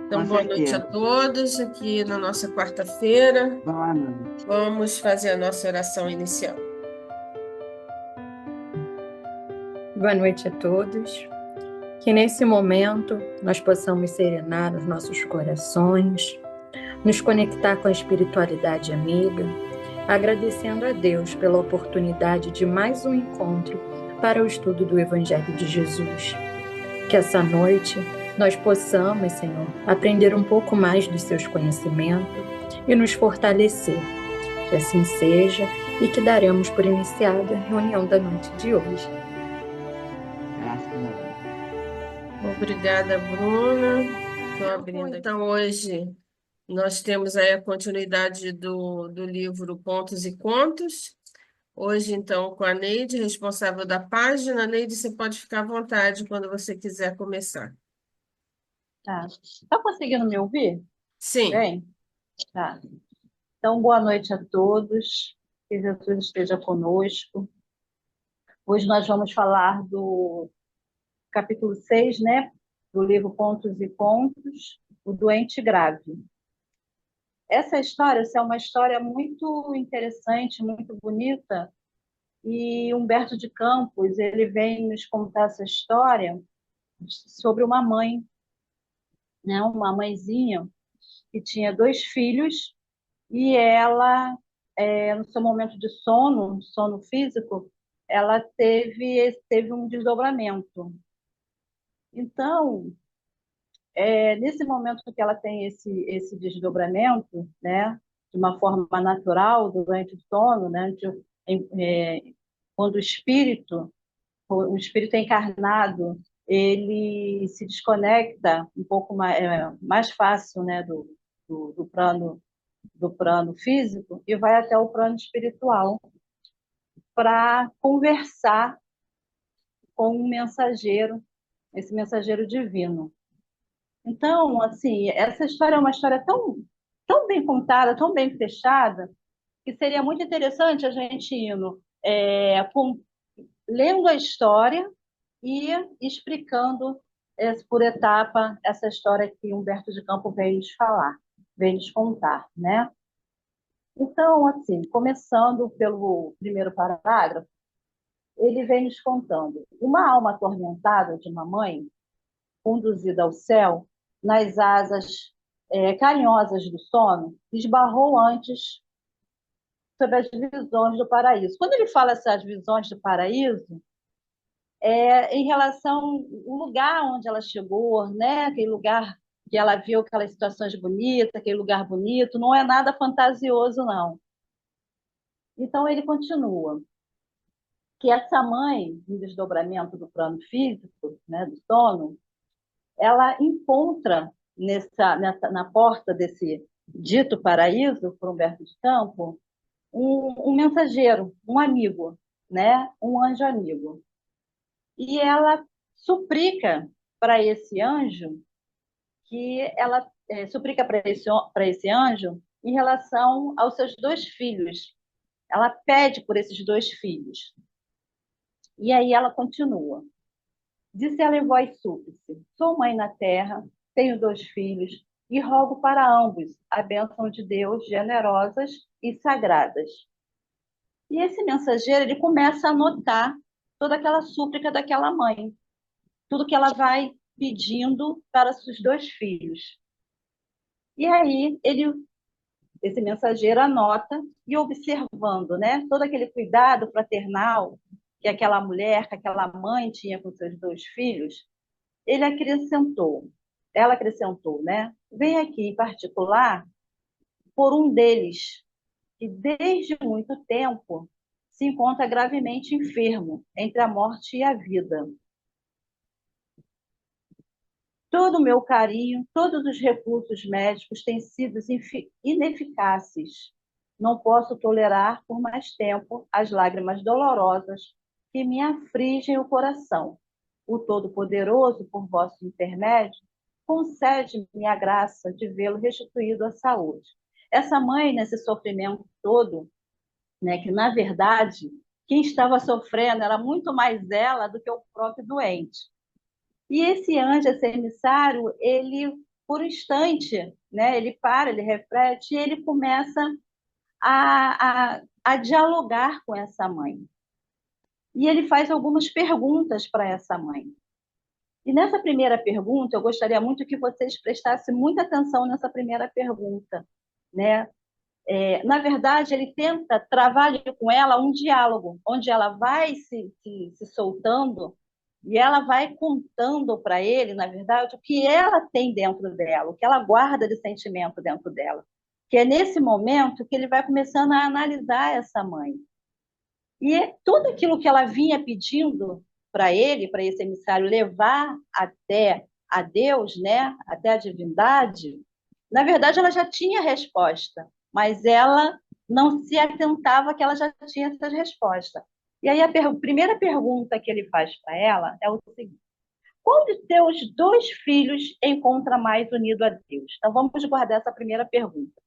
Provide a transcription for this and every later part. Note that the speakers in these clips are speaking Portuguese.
Com Então, boa noite a certeza. todos. Aqui na nossa quarta-feira, Boa noite. vamos fazer a nossa oração inicial. Boa noite a todos. Que nesse momento nós possamos serenar os nossos corações, nos conectar com a espiritualidade amiga, agradecendo a Deus pela oportunidade de mais um encontro para o estudo do Evangelho de Jesus. Que essa noite nós possamos, Senhor, aprender um pouco mais dos seus conhecimentos e nos fortalecer. Que assim seja e que daremos por iniciada a reunião da noite de hoje. Graças a Deus. Obrigada, Bruna. Estou abrindo. Então, hoje nós temos aí a continuidade do livro Contos e Contos. Hoje, então, com a Neide, responsável da página. Neide, você pode ficar à vontade quando você quiser começar. Tá. Tá conseguindo me ouvir? Sim. Bem? Tá. Então, boa noite a todos. Que Jesus esteja conosco. Hoje nós vamos falar do capítulo 6, né? Do livro Contos e Contos, O Doente Grave. Essa história é uma história muito interessante, muito bonita, e Humberto de Campos, ele vem nos contar essa história sobre uma mãe, né? Uma mãezinha que tinha dois filhos. E ela, no seu momento de sono, sono físico, ela teve um desdobramento. Então, nesse momento que ela tem esse desdobramento, né, de uma forma natural, durante o sono, né, é, quando o espírito é encarnado, ele se desconecta um pouco mais fácil, né, do plano físico e vai até o plano espiritual para conversar com um mensageiro, esse mensageiro divino. Então, assim, essa história é uma história tão bem contada, tão bem fechada, que seria muito interessante a gente indo, lendo a história e explicando por etapa essa história que Humberto de Campos veio nos falar, veio nos contar, né? Então, assim, começando pelo primeiro parágrafo, ele vem nos contando: uma alma atormentada de uma mãe, conduzida ao céu, nas asas carinhosas do sono, esbarrou antes sobre as visões do paraíso. Quando ele fala essas visões do paraíso, em relação ao lugar onde ela chegou, né? Aquele lugar que ela viu aquelas situações bonitas, aquele lugar bonito, não é nada fantasioso, não. Então ele continua que essa mãe, em desdobramento do plano físico, né, do sono, ela encontra na porta desse dito paraíso, por Humberto de Campos, um mensageiro, um amigo, né, um anjo amigo. E ela suplica para esse anjo que ela suplica para esse anjo em relação aos seus dois filhos. Ela pede por esses dois filhos. E aí ela continua. Disse ela em voz súplice: sou mãe na terra, tenho dois filhos, e rogo para ambos a bênção de Deus, generosas e sagradas. E esse mensageiro, ele começa a anotar toda aquela súplica daquela mãe, tudo que ela vai pedindo para seus dois filhos. E aí esse mensageiro anota e observando, né, todo aquele cuidado fraternal que aquela mulher, que aquela mãe tinha com seus dois filhos, ela acrescentou, né? Vem aqui em particular por um deles, que desde muito tempo se encontra gravemente enfermo, entre a morte e a vida. Todo o meu carinho, todos os recursos médicos têm sido ineficazes. Não posso tolerar por mais tempo as lágrimas dolorosas que me afligem o coração. O Todo-Poderoso, por vosso intermédio, concede-me a graça de vê-lo restituído à saúde. Essa mãe, nesse sofrimento todo, né, que na verdade quem estava sofrendo era muito mais ela do que o próprio doente. E esse anjo, esse emissário, ele por um instante, né, ele para, ele reflete e ele começa a dialogar com essa mãe. E ele faz algumas perguntas para essa mãe. E nessa primeira pergunta, eu gostaria muito que vocês prestassem muita atenção nessa primeira pergunta, né? Na verdade, ele tenta travar ali com ela um diálogo, onde ela vai se soltando e ela vai contando para ele, na verdade, o que ela tem dentro dela, o que ela guarda de sentimento dentro dela. Que é nesse momento que ele vai começando a analisar essa mãe. E tudo aquilo que ela vinha pedindo para ele, para esse emissário, levar até a Deus, né, até a divindade, na verdade ela já tinha resposta, mas ela não se atentava que ela já tinha essa resposta. E aí a primeira pergunta que ele faz para ela é o seguinte: qual de teus dois filhos encontra mais unido a Deus? Então vamos guardar essa primeira pergunta.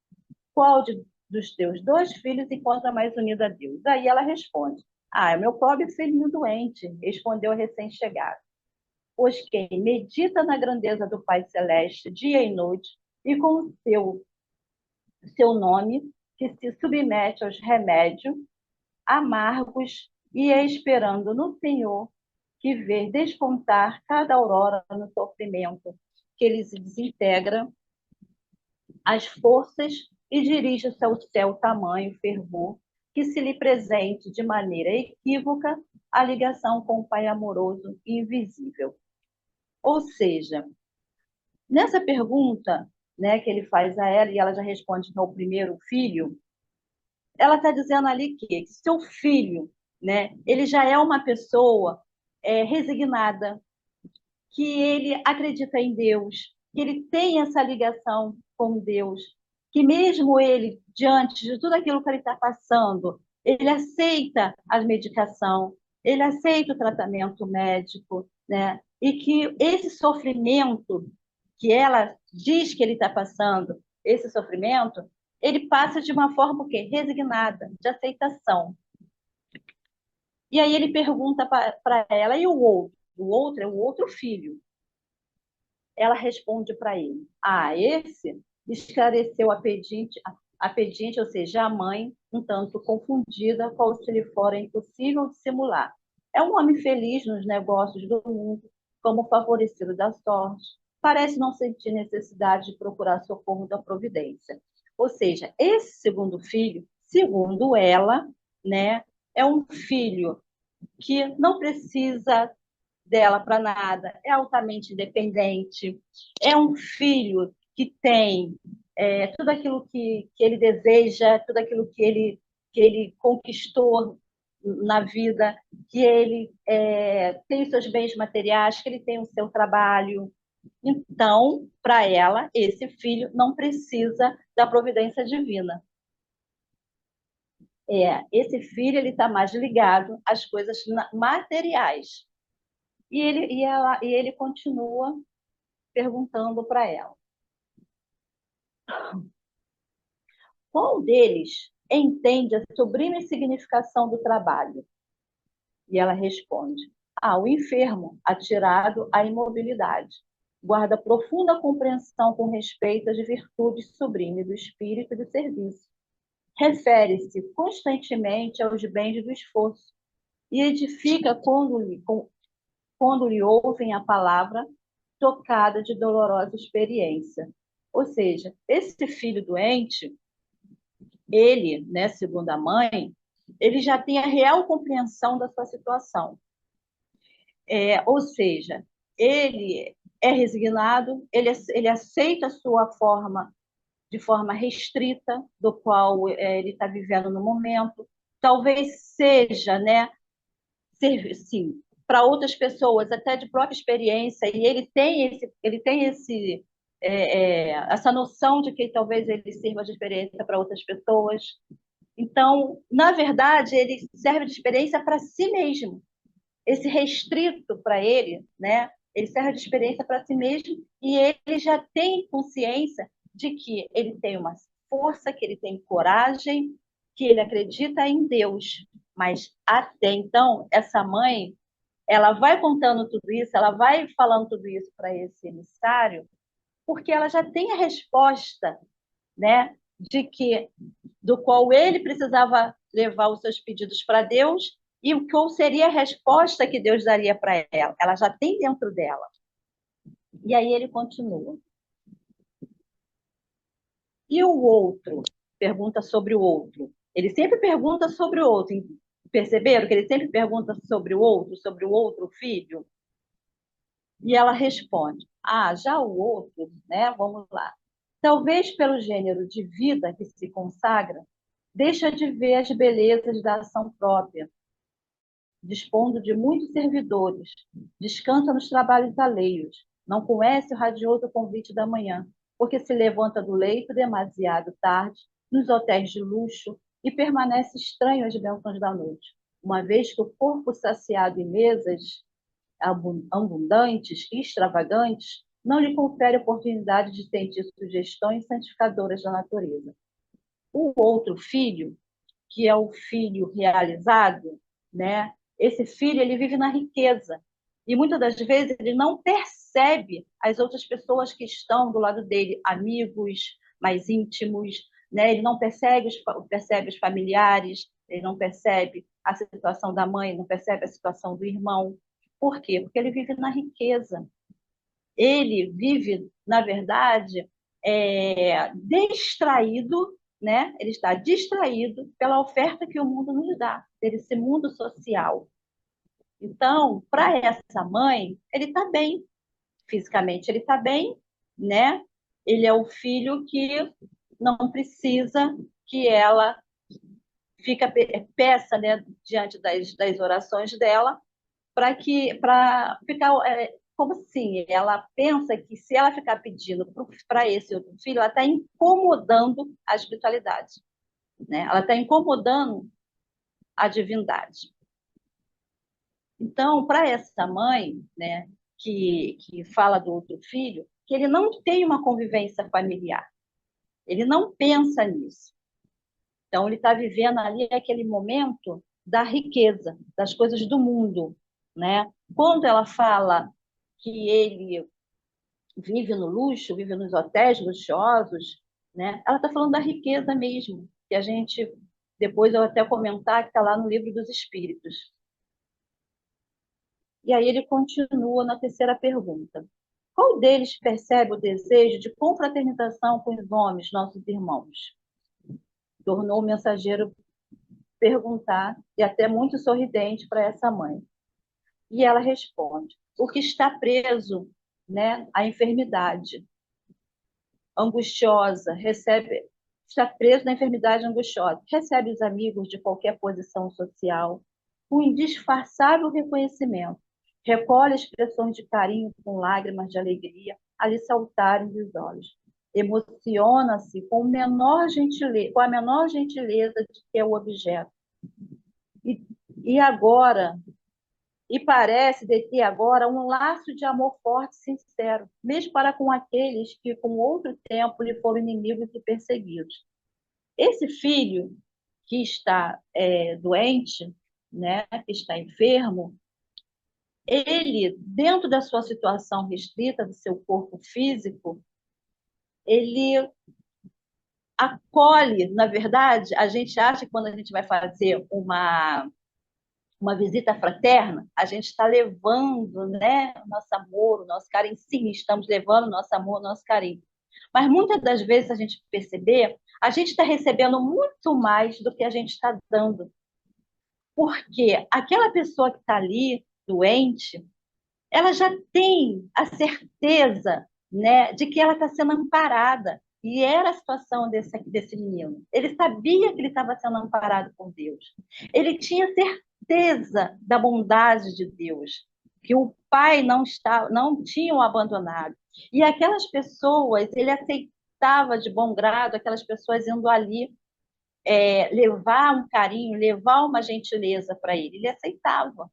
Qual dos teus dois filhos encontra mais unido a Deus? Aí ela responde: é o meu pobre filhinho doente, respondeu a recém-chegado. Pois quem medita na grandeza do Pai Celeste dia e noite, e com o seu nome, que se submete aos remédios amargos e esperando no Senhor, que vê despontar cada aurora no sofrimento, que ele se desintegra as forças e dirige-se ao céu tamanho fervor, que se lhe presente de maneira equívoca a ligação com o Pai amoroso e invisível. Ou seja, nessa pergunta, né, que ele faz a ela, e ela já responde ao primeiro filho, ela está dizendo ali que seu filho, né, ele já é uma pessoa resignada, que ele acredita em Deus, que ele tem essa ligação com Deus, que mesmo ele, diante de tudo aquilo que ele está passando, ele aceita a medicação, ele aceita o tratamento médico, né? E que esse sofrimento que ela diz que ele está passando, esse sofrimento, ele passa de uma forma o quê? Resignada, de aceitação. E aí ele pergunta para ela, e o outro? O outro é o outro filho. Ela responde para ele: esse esclareceu a pedinte, ou seja, a mãe, um tanto confundida, qual se lhe fora impossível dissimular. É um homem feliz nos negócios do mundo, como favorecido da sorte. Parece não sentir necessidade de procurar socorro da providência. Ou seja, esse segundo filho, segundo ela, né, é um filho que não precisa dela para nada, é altamente independente, é um filho que tem tudo aquilo que ele deseja, tudo aquilo que ele conquistou na vida, que ele tem os seus bens materiais, que ele tem o seu trabalho. Então, para ela, esse filho não precisa da providência divina. Esse filho ele está mais ligado às coisas materiais. E ele continua perguntando para ela: qual deles entende a sublime significação do trabalho? E ela responde: o enfermo, atirado à imobilidade. Guarda profunda compreensão com respeito às virtudes sublimes do espírito e do serviço. Refere-se constantemente aos bens do esforço e edifica quando lhe ouvem a palavra tocada de dolorosa experiência. Ou seja, esse filho doente, ele, né, segundo a mãe, ele já tem a real compreensão da sua situação. Ou seja, ele é resignado, ele aceita a sua forma de forma restrita, do qual ele está vivendo no momento. Talvez seja, né, sim, para outras pessoas, até de própria experiência, e ele tem essa noção de que talvez ele sirva de experiência para outras pessoas. Então, na verdade, ele serve de experiência para si mesmo. Esse restrito para ele, né? Ele serve de experiência para si mesmo e ele já tem consciência de que ele tem uma força, que ele tem coragem, que ele acredita em Deus. Mas até então, essa mãe, ela vai contando tudo isso, ela vai falando tudo isso para esse emissário, porque ela já tem a resposta, né, do qual ele precisava levar os seus pedidos para Deus e qual seria a resposta que Deus daria para ela. Ela já tem dentro dela. E aí ele continua. E o outro? Pergunta sobre o outro. Ele sempre pergunta sobre o outro. Perceberam que ele sempre pergunta sobre o outro filho? E ela responde: já o outro, né? Vamos lá. Talvez pelo gênero de vida que se consagra, deixa de ver as belezas da ação própria, dispondo de muitos servidores, descansa nos trabalhos alheios, não conhece o radioso convite da manhã, porque se levanta do leito demasiado tarde, nos hotéis de luxo, e permanece estranho às bênçãos da noite, uma vez que o corpo saciado em mesas abundantes e extravagantes não lhe confere oportunidade de sentir sugestões santificadoras da natureza. O outro filho, que é o filho realizado, né? Esse filho, ele vive na riqueza. E muitas das vezes ele não percebe as outras pessoas que estão do lado dele, amigos mais íntimos, né? Ele não percebe os familiares, ele não percebe a situação da mãe, não percebe a situação do irmão. Por quê? Porque ele vive na riqueza. Ele vive, na verdade, distraído, né? Ele está distraído pela oferta que o mundo nos dá, desse mundo social. Então, para essa mãe, ele está bem, fisicamente ele está bem, né? Ele é o filho que não precisa que ela peça, né, diante das orações dela, para ficar como assim? Ela pensa que se ela ficar pedindo para esse outro filho, ela está incomodando a espiritualidade, né? Ela está incomodando a divindade. Então, para essa mãe, né, que fala do outro filho, que ele não tem uma convivência familiar, ele não pensa nisso. Então, ele está vivendo ali aquele momento da riqueza, das coisas do mundo, né? Quando ela fala que ele vive no luxo, vive nos hotéis luxuosos, né? Ela está falando da riqueza mesmo, que a gente, depois eu até comentar, que está lá no Livro dos Espíritos. E aí ele continua na terceira pergunta. Qual deles percebe o desejo de confraternização com os homens, nossos irmãos? Tornou o mensageiro perguntar, e até muito sorridente para essa mãe. E ela responde: o que está preso, né, à enfermidade angustiosa, está preso na enfermidade angustiosa, recebe os amigos de qualquer posição social, com indisfarçável reconhecimento, recolhe expressões de carinho com lágrimas de alegria a lhe saltarem dos olhos, emociona-se com a menor gentileza de que é o objeto. E agora, e parece deter agora um laço de amor forte e sincero, mesmo para com aqueles que, com outro tempo, lhe foram inimigos e perseguidos. Esse filho que está doente, né, que está enfermo, ele, dentro da sua situação restrita, do seu corpo físico, ele acolhe, na verdade, a gente acha que quando a gente vai fazer uma visita fraterna, a gente está levando, né, o nosso amor, o nosso carinho. Sim, estamos levando o nosso amor, o nosso carinho. Mas muitas das vezes, a gente perceber, a gente está recebendo muito mais do que a gente está dando. Porque aquela pessoa que está ali, doente, ela já tem a certeza, né, de que ela está sendo amparada. E era a situação desse menino. Ele sabia que ele estava sendo amparado por Deus. Ele tinha certeza da bondade de Deus, que o pai não tinha o abandonado. E aquelas pessoas, ele aceitava de bom grado aquelas pessoas indo ali levar um carinho, levar uma gentileza para ele. Ele aceitava.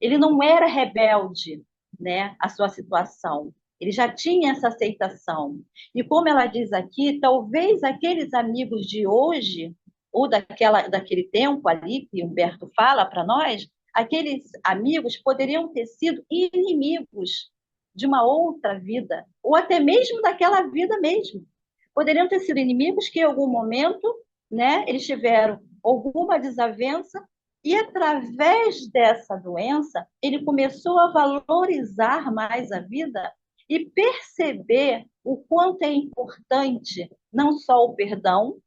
Ele não era rebelde, né, à sua situação. Ele já tinha essa aceitação. E como ela diz aqui, talvez aqueles amigos de hoje, ou daquele tempo ali, que Humberto fala para nós, aqueles amigos poderiam ter sido inimigos de uma outra vida, ou até mesmo daquela vida mesmo. Poderiam ter sido inimigos que, em algum momento, né, eles tiveram alguma desavença, e através dessa doença, ele começou a valorizar mais a vida e perceber o quanto é importante não só o perdão,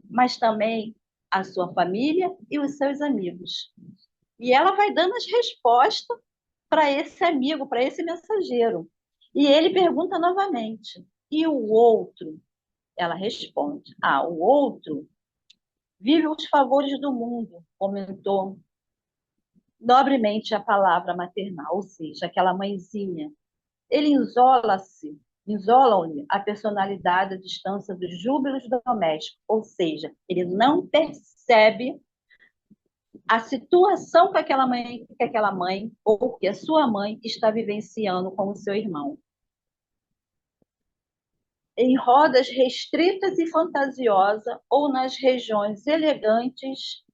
mas também a sua família e os seus amigos. E ela vai dando as respostas para esse amigo, para esse mensageiro. E ele pergunta novamente: e o outro? Ela responde: o outro vive os favores do mundo, comentou nobremente a palavra maternal, ou seja, aquela mãezinha. Ele isolam-lhe a personalidade à distância dos júbilos domésticos, ou seja, ele não percebe a situação que aquela mãe ou que a sua mãe está vivenciando com o seu irmão. Em rodas restritas e fantasiosas ou nas regiões elegantes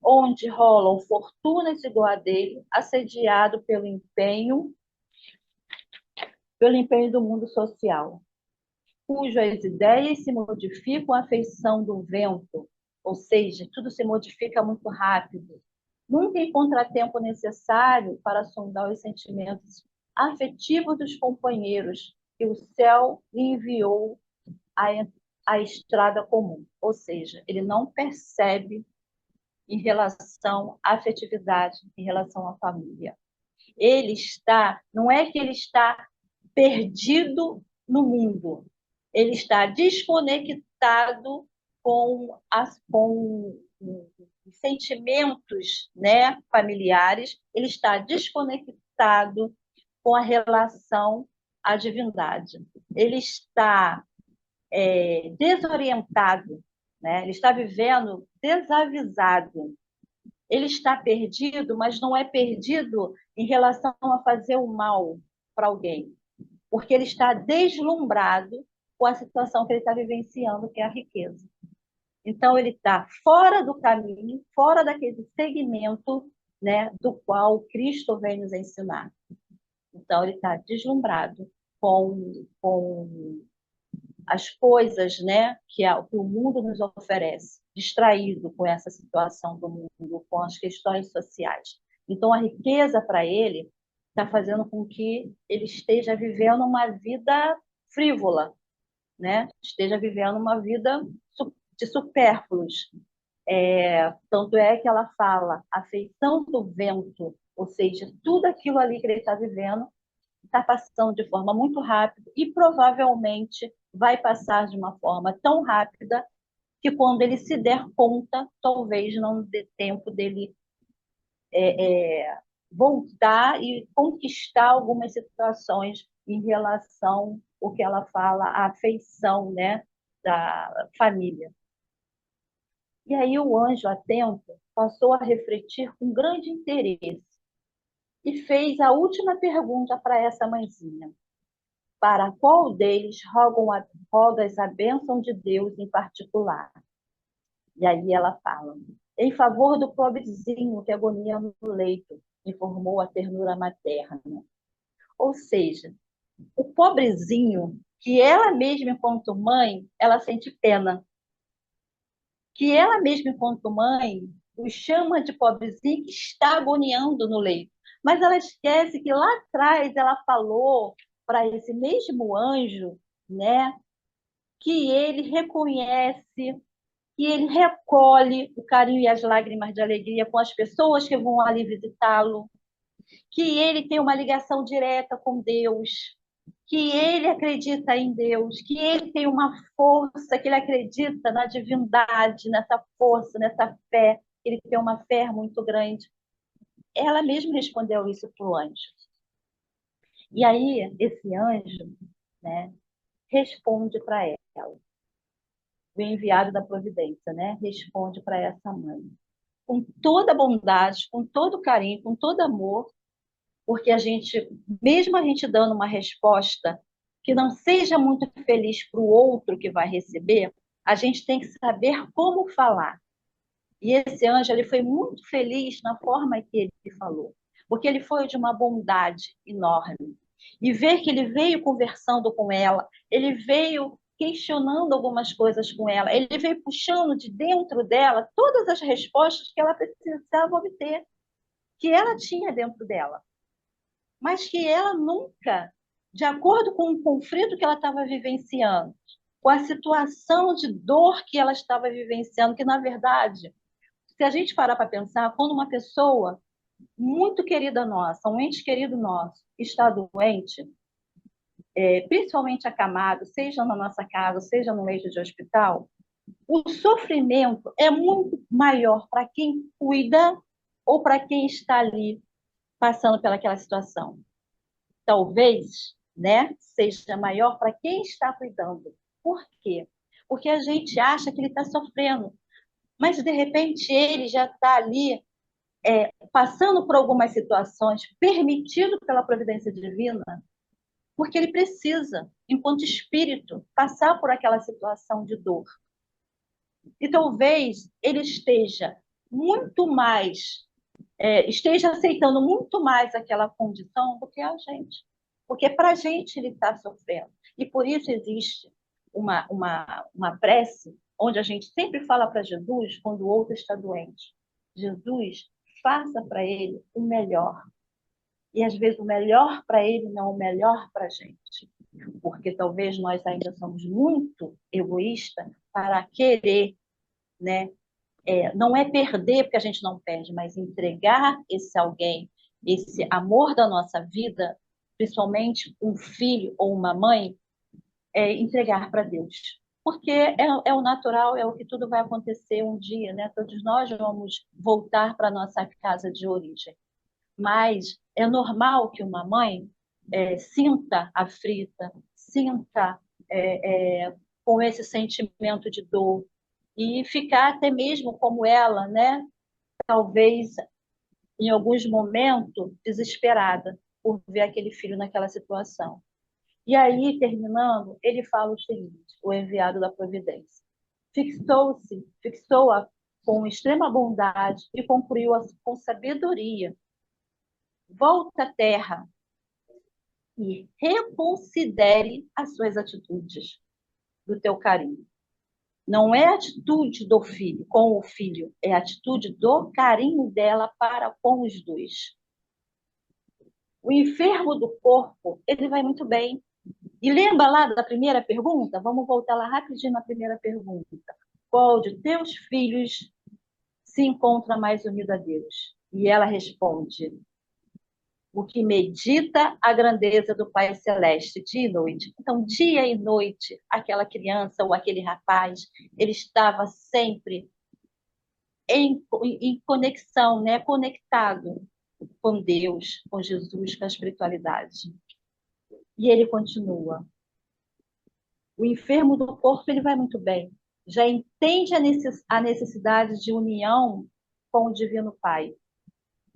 onde rolam fortunas igual a dele, assediado pelo empenho do mundo social, cujas ideias se modificam à feição do vento, ou seja, tudo se modifica muito rápido. Nunca encontra tempo necessário para sondar os sentimentos afetivos dos companheiros que o céu lhe enviou à estrada comum. Ou seja, ele não percebe em relação à afetividade, em relação à família. Não é que ele está perdido no mundo, ele está desconectado com os sentimentos, né, familiares, ele está desconectado com a relação à divindade. Ele está desorientado, né? Ele está vivendo desavisado. Ele está perdido, mas não é perdido em relação a fazer o mal para alguém, porque ele está deslumbrado com a situação que ele está vivenciando, que é a riqueza. Então, ele está fora do caminho, fora daquele segmento, né, do qual Cristo vem nos ensinar. Então, ele está deslumbrado com as coisas, né, que o mundo nos oferece, distraído com essa situação do mundo, com as questões sociais. Então, a riqueza para ele está fazendo com que ele esteja vivendo uma vida frívola, né? Esteja vivendo uma vida de supérfluos. Tanto é que ela fala a feição do vento, ou seja, tudo aquilo ali que ele está vivendo está passando de forma muito rápida e provavelmente vai passar de uma forma tão rápida que quando ele se der conta, talvez não dê tempo dele voltar e conquistar algumas situações em relação ao que ela fala, a afeição, né, da família. E aí o anjo atento passou a refletir com grande interesse e fez a última pergunta para essa mãezinha: para qual deles rogas a bênção de Deus em particular? E aí ela fala: em favor do pobrezinho que agonia no leito, informou a ternura materna. Ou seja, o pobrezinho que ela mesma, enquanto mãe, ela sente pena. Que ela mesma, enquanto mãe, o chama de pobrezinho que está agoniando no leito. Mas ela esquece que lá atrás ela falou para esse mesmo anjo, né, que ele reconhece, que ele recolhe o carinho e as lágrimas de alegria com as pessoas que vão ali visitá-lo, que ele tem uma ligação direta com Deus, que ele acredita em Deus, que ele tem uma força, que ele acredita na divindade, nessa força, nessa fé, ele tem uma fé muito grande. Ela mesma respondeu isso para o anjo. E aí, esse anjo, né, responde para ela. O enviado da providência, né, responde para essa mãe. Com toda bondade, com todo carinho, com todo amor, porque mesmo a gente dando uma resposta que não seja muito feliz para o outro que vai receber, a gente tem que saber como falar. E esse anjo, ele foi muito feliz na forma que ele falou, porque ele foi de uma bondade enorme. e ver que ele veio conversando com ela, ele veio questionando algumas coisas com ela, ele veio puxando de dentro dela todas as respostas que ela precisava obter, que ela tinha dentro dela, mas que ela nunca, de acordo com o conflito que ela estava vivenciando, com a situação de dor que ela estava vivenciando, que na verdade, se a gente parar para pensar, quando uma pessoa muito querida nossa, um ente querido nosso, está doente, principalmente acamado, seja na nossa casa, seja no leito de hospital, o sofrimento é muito maior para quem cuida ou para quem está ali passando pelaquela situação. Talvez, né, seja maior para quem está cuidando. Por quê? Porque a gente acha que ele está sofrendo, mas de repente ele já está ali passando por algumas situações, permitido pela providência divina, porque ele precisa, enquanto espírito, passar por aquela situação de dor. E talvez ele esteja muito mais, esteja aceitando muito mais aquela condição do que a gente. Porque para a gente ele está sofrendo. E por isso existe uma prece onde a gente sempre fala para Jesus quando o outro está doente. Jesus, faça para ele o melhor. E às vezes o melhor para ele não é o melhor para a gente. Porque talvez nós ainda somos muito egoístas para querer, né? Não é perder porque a gente não perde, mas entregar esse alguém, esse amor da nossa vida, principalmente um filho ou uma mãe, entregar para Deus. Porque é o natural, é o que tudo vai acontecer um dia, né? Todos nós vamos voltar para a nossa casa de origem. Mas é normal que uma mãe sinta aflita, sinta com esse sentimento de dor, e ficar até mesmo como ela, né? Talvez em alguns momentos desesperada por ver aquele filho naquela situação. E aí, terminando, ele fala o seguinte, o enviado da providência. Fixou-a com extrema bondade e concluiu com sabedoria. Volta à terra e reconsidere as suas atitudes do teu carinho. Não é a atitude do filho com o filho, é a atitude do carinho dela para com os dois. O enfermo do corpo, ele vai muito bem. E lembra lá da primeira pergunta? Vamos voltar lá rapidinho na primeira pergunta. Qual de teus filhos se encontra mais unido a Deus? E ela responde: o que medita a grandeza do Pai Celeste dia e noite. Então, dia e noite, aquela criança ou aquele rapaz, ele estava sempre em conexão, né? Conectado com Deus, com Jesus, com a espiritualidade. E ele continua. O enfermo do corpo, ele vai muito bem. Já entende a necessidade de união com o Divino Pai.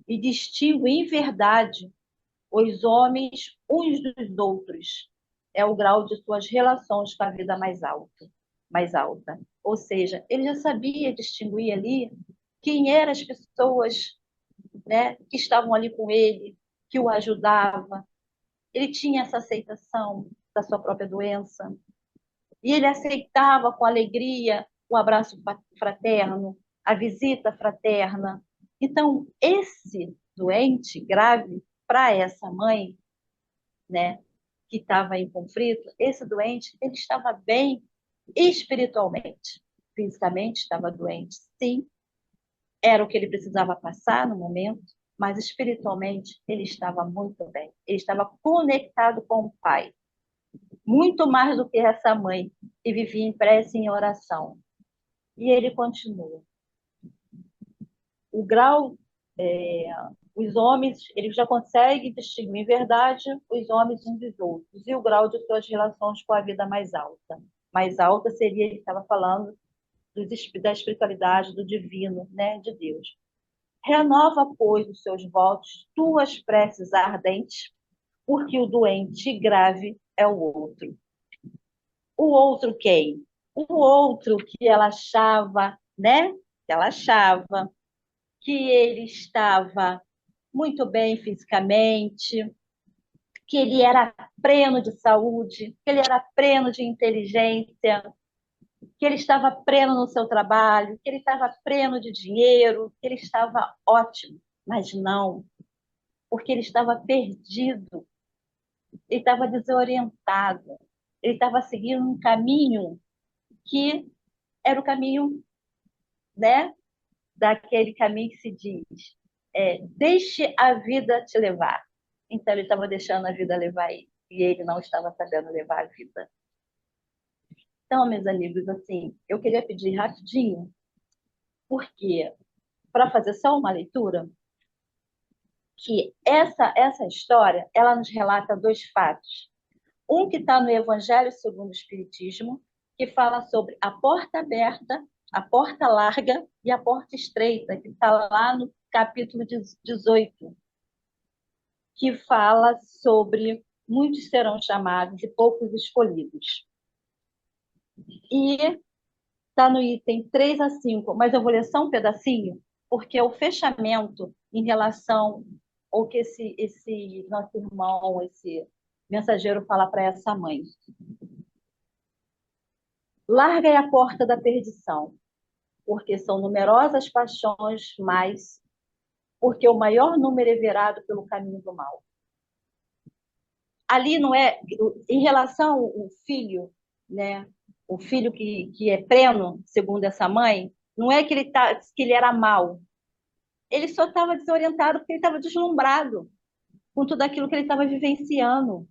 E distingue em verdade os homens uns dos outros. É o grau de suas relações com a vida mais alta. Ou seja, ele já sabia distinguir ali quem eram as pessoas, né, que estavam ali com ele, que o ajudavam. Ele tinha essa aceitação da sua própria doença. E ele aceitava com alegria o abraço fraterno, a visita fraterna. Então, esse doente grave, para essa mãe, né, que estava em conflito, esse doente, ele estava bem espiritualmente. Fisicamente estava doente, sim, era o que ele precisava passar no momento, mas espiritualmente ele estava muito bem. Ele estava conectado com o Pai, muito mais do que essa mãe que vivia em prece e em oração. E ele continua. O grau, os homens, ele já consegue distinguir em verdade os homens uns dos outros, e o grau de suas relações com a vida mais alta. Mais alta seria, ele estava falando da espiritualidade, do divino, né, de Deus. Renova, pois, os seus votos, tuas preces ardentes, porque o doente grave é o outro. O outro quem? O outro que ela achava, né? Que ela achava que ele estava muito bem fisicamente, que ele era pleno de saúde, que ele era pleno de inteligência, que ele estava pleno no seu trabalho, que ele estava pleno de dinheiro, que ele estava ótimo. Mas não, porque ele estava perdido, ele estava desorientado, ele estava seguindo um caminho que era o caminho, né, daquele caminho que se diz, deixe a vida te levar. Então ele estava deixando a vida levar ele, e ele não estava sabendo levar a vida. Então, meus amigos, assim, eu queria pedir rapidinho, porque para fazer só uma leitura, que essa história, ela nos relata dois fatos. Um que está no Evangelho segundo o Espiritismo, que fala sobre a porta aberta, a porta larga e a porta estreita, que está lá no capítulo 18, que fala sobre muitos serão chamados e poucos escolhidos. E está no item 3 a 5, mas eu vou ler só um pedacinho, porque é o fechamento em relação ao que esse nosso irmão, esse mensageiro fala para essa mãe. Larga é a porta da perdição, porque são numerosas paixões, mas porque o maior número é virado pelo caminho do mal. Ali não é, em relação ao filho, né? O filho que é pleno, segundo essa mãe, não é que ele era mau. Ele só estava desorientado porque ele estava deslumbrado com tudo aquilo que ele estava vivenciando.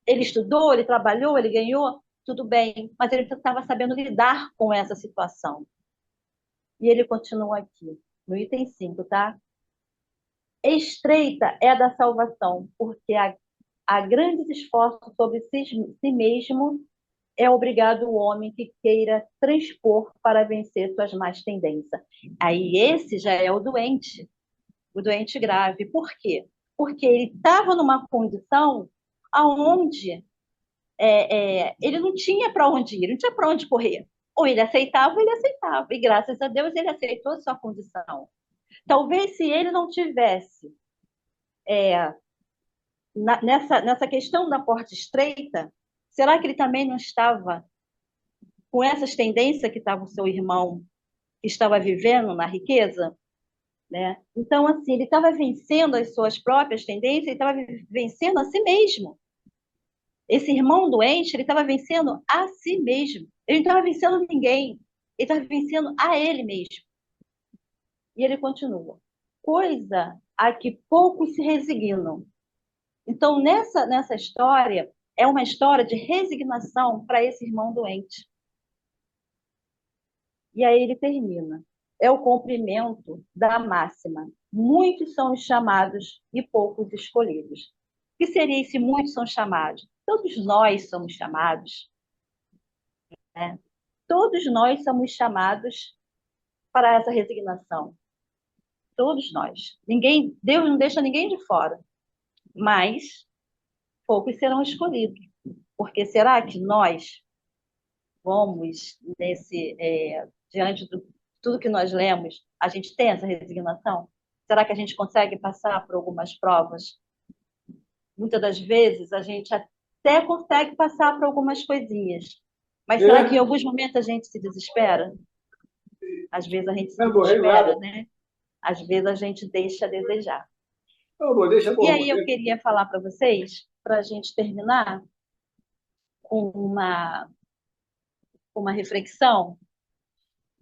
Ele estudou, ele trabalhou, ele ganhou, tudo bem, mas ele estava sabendo lidar com essa situação. E ele continua aqui, no item 5, tá? Estreita é a da salvação, porque há grandes esforços sobre si mesmo é obrigado o homem que queira transpor para vencer suas más tendências. Aí esse já é o doente grave. Por quê? Porque ele estava numa condição aonde ele não tinha para onde ir, não tinha para onde correr. Ou ele aceitava, e graças a Deus ele aceitou a sua condição. Talvez se ele não tivesse nessa questão da porta estreita, será que ele também não estava com essas tendências que estava o seu irmão, que estava vivendo na riqueza? Né? Então, assim, ele estava vencendo as suas próprias tendências, ele estava vencendo a si mesmo. Esse irmão doente, ele estava vencendo a si mesmo. Ele não estava vencendo ninguém, ele estava vencendo a ele mesmo. E ele continua. Coisa a que poucos se resignam. Então, nessa história, é uma história de resignação para esse irmão doente. E aí ele termina. É o cumprimento da máxima. Muitos são os chamados e poucos escolhidos. O que seria esse muitos são chamados? Todos nós somos chamados. Né? Todos nós somos chamados para essa resignação. Todos nós. Deus não deixa ninguém de fora. Mas poucos serão escolhidos. Porque será que nós vamos diante de tudo que nós lemos, a gente tem essa resignação? Será que a gente consegue passar por algumas provas? Muitas das vezes a gente até consegue passar por algumas coisinhas. Mas será que em alguns momentos a gente se desespera? Às vezes a gente se desespera, né? Às vezes a gente deixa a desejar. E aí eu queria falar para vocês, para a gente terminar, com uma reflexão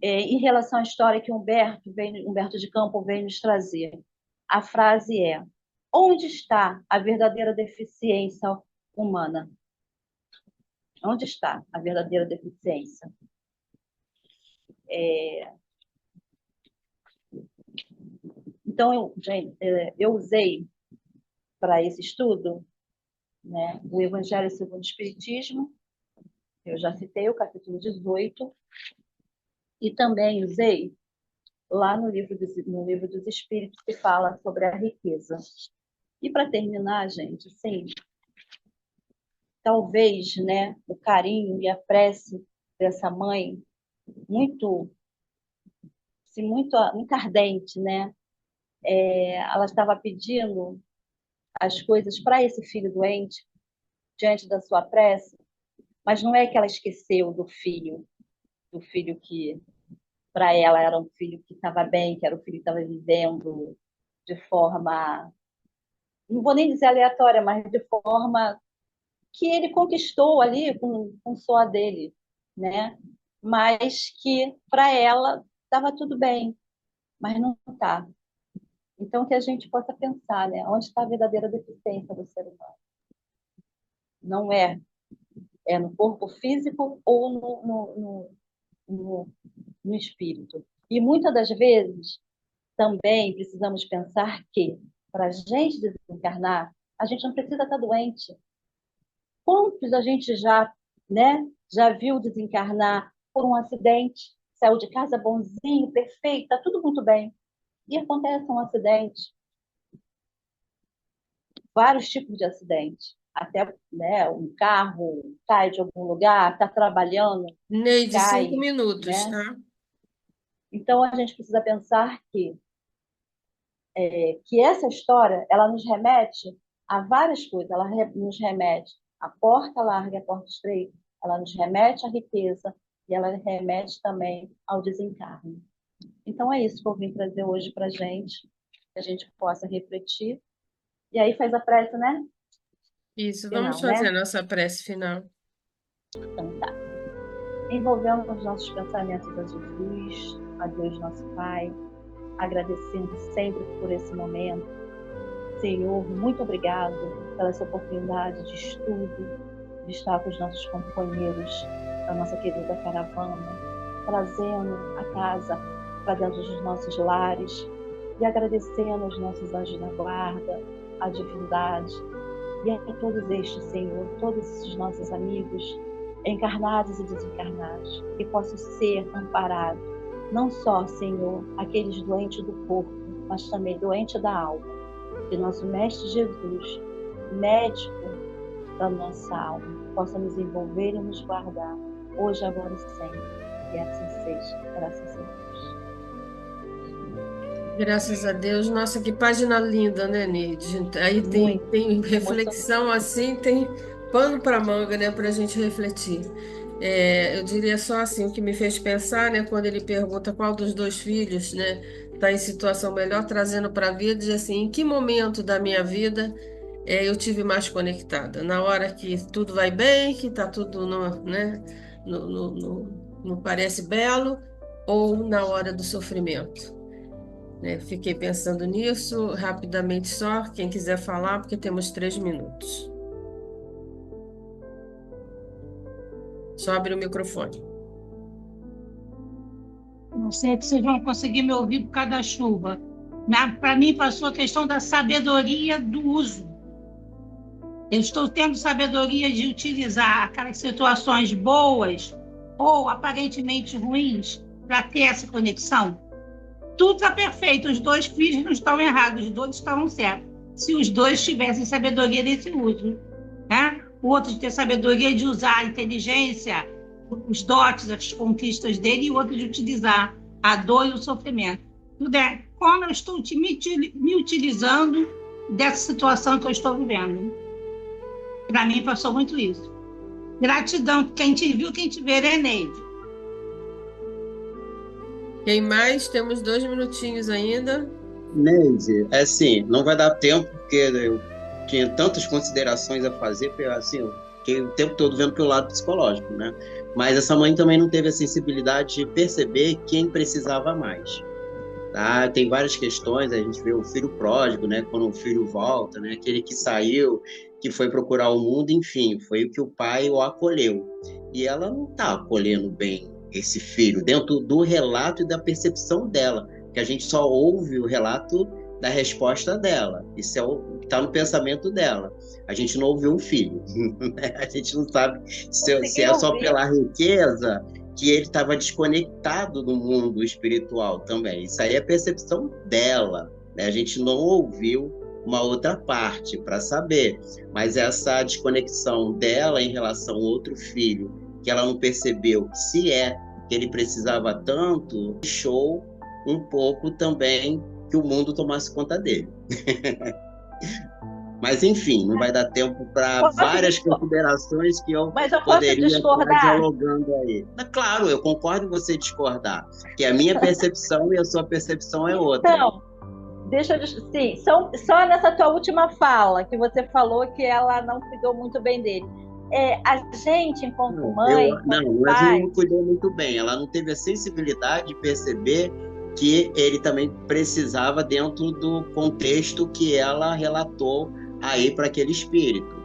em relação à história que Humberto de Campos vem nos trazer. A frase é: onde está a verdadeira deficiência humana? Onde está a verdadeira deficiência? Então, eu usei para esse estudo, né, o Evangelho segundo o Espiritismo, eu já citei o capítulo 18, e também usei lá no livro dos Espíritos, que fala sobre a riqueza. E para terminar, gente, assim, talvez, né, o carinho e a prece dessa mãe muito ardente, né? Ela estava pedindo as coisas para esse filho doente diante da sua prece, mas não é que ela esqueceu do filho que para ela era um filho que estava bem, que era o filho que estava vivendo de forma, não vou nem dizer aleatória, mas de forma que ele conquistou ali com o suor dele, né? Mas que para ela estava tudo bem, mas não está. Então, que a gente possa pensar, né? Onde está a verdadeira deficiência do ser humano? Não é no corpo físico ou no espírito. E muitas das vezes também precisamos pensar que para a gente desencarnar, a gente não precisa estar doente. Quantos a gente já viu desencarnar por um acidente, saiu de casa bonzinho, perfeito, está tudo muito bem. E acontece um acidente, vários tipos de acidentes. Até um carro cai de algum lugar, está trabalhando, Neide, cai, 5 minutos, né? tá? Então, a gente precisa pensar que essa história, ela nos remete a várias coisas. Ela nos remete à porta larga, à porta estreita, ela nos remete à riqueza e ela remete também ao desencarne. Então, é isso que eu vim trazer hoje para a gente, que a gente possa refletir. E aí faz a prece, né? Isso, Final, vamos fazer né? a nossa prece final. Então, tá. Envolvemos os nossos pensamentos a Jesus, a Deus nosso Pai, agradecendo sempre por esse momento. Senhor, muito obrigado pela essa oportunidade de estudo, de estar com os nossos companheiros da nossa querida caravana, trazendo a casa para dentro dos nossos lares e agradecendo aos nossos anjos da guarda, a divindade e a todos estes, Senhor, todos esses nossos amigos, encarnados e desencarnados, que possam ser amparados, não só, Senhor, aqueles doentes do corpo, mas também doentes da alma, que nosso Mestre Jesus, médico da nossa alma, possa nos envolver e nos guardar, hoje, agora e sempre. E assim seja, graças a Deus. Graças a Deus. Nossa, que página linda, né, Neide? Aí tem reflexão assim, tem pano para manga, né, para a gente refletir. Eu diria só assim, o que me fez pensar, né, quando ele pergunta qual dos dois filhos, né, está em situação melhor, trazendo para a vida, diz assim, em que momento da minha vida eu tive mais conectada? Na hora que tudo vai bem, que está tudo, né, não parece belo, ou na hora do sofrimento? Fiquei pensando nisso rapidamente só. Quem quiser falar, porque temos 3 minutos. Só abre o microfone. Não sei se vocês vão conseguir me ouvir por causa da chuva. Para mim, passou a questão da sabedoria do uso. Eu estou tendo sabedoria de utilizar aquelas situações boas ou aparentemente ruins para ter essa conexão. Tudo está perfeito, os dois filhos não estão errados, os dois estão certos. Se os dois tivessem sabedoria desse uso, né? O outro de ter sabedoria de usar a inteligência, os dotes, as conquistas dele, e o outro de utilizar a dor e o sofrimento. Tudo é como eu estou me utilizando dessa situação que eu estou vivendo. Para mim, passou muito isso. Gratidão. Quem te viu, quem te vê, é Neide. Quem mais? Temos 2 minutinhos ainda. Neide, assim, não vai dar tempo, porque eu tinha tantas considerações a fazer, assim, eu fiquei o tempo todo vendo pelo lado psicológico, né? Mas essa mãe também não teve a sensibilidade de perceber quem precisava mais. Tá? Tem várias questões, a gente vê o filho pródigo, né? Quando o filho volta, né? Aquele que saiu, que foi procurar o mundo, enfim, foi o que o pai o acolheu. E ela não está acolhendo bem esse filho, dentro do relato e da percepção dela, que a gente só ouve o relato da resposta dela. Isso é o que está no pensamento dela. A gente não ouviu o filho. A gente não sabe se é só pela riqueza que ele estava desconectado do mundo espiritual também. Isso aí é a percepção dela, né? A gente não ouviu uma outra parte para saber, mas essa desconexão dela em relação ao outro filho, que ela não percebeu se que ele precisava tanto, deixou um pouco também que o mundo tomasse conta dele. Mas, enfim, não vai dar tempo para Posso várias discor- considerações que eu Mas eu posso poderia estar discordar? dialogando aí. Mas, claro, eu concordo em você discordar, que a minha percepção e a sua percepção é outra. Então, sim, só nessa tua última fala, que você falou que ela não cuidou muito bem dele. A gente, enquanto mãe, Não, enquanto mas pai, não cuidou muito bem. Ela não teve a sensibilidade de perceber que ele também precisava dentro do contexto que ela relatou aí para aquele espírito.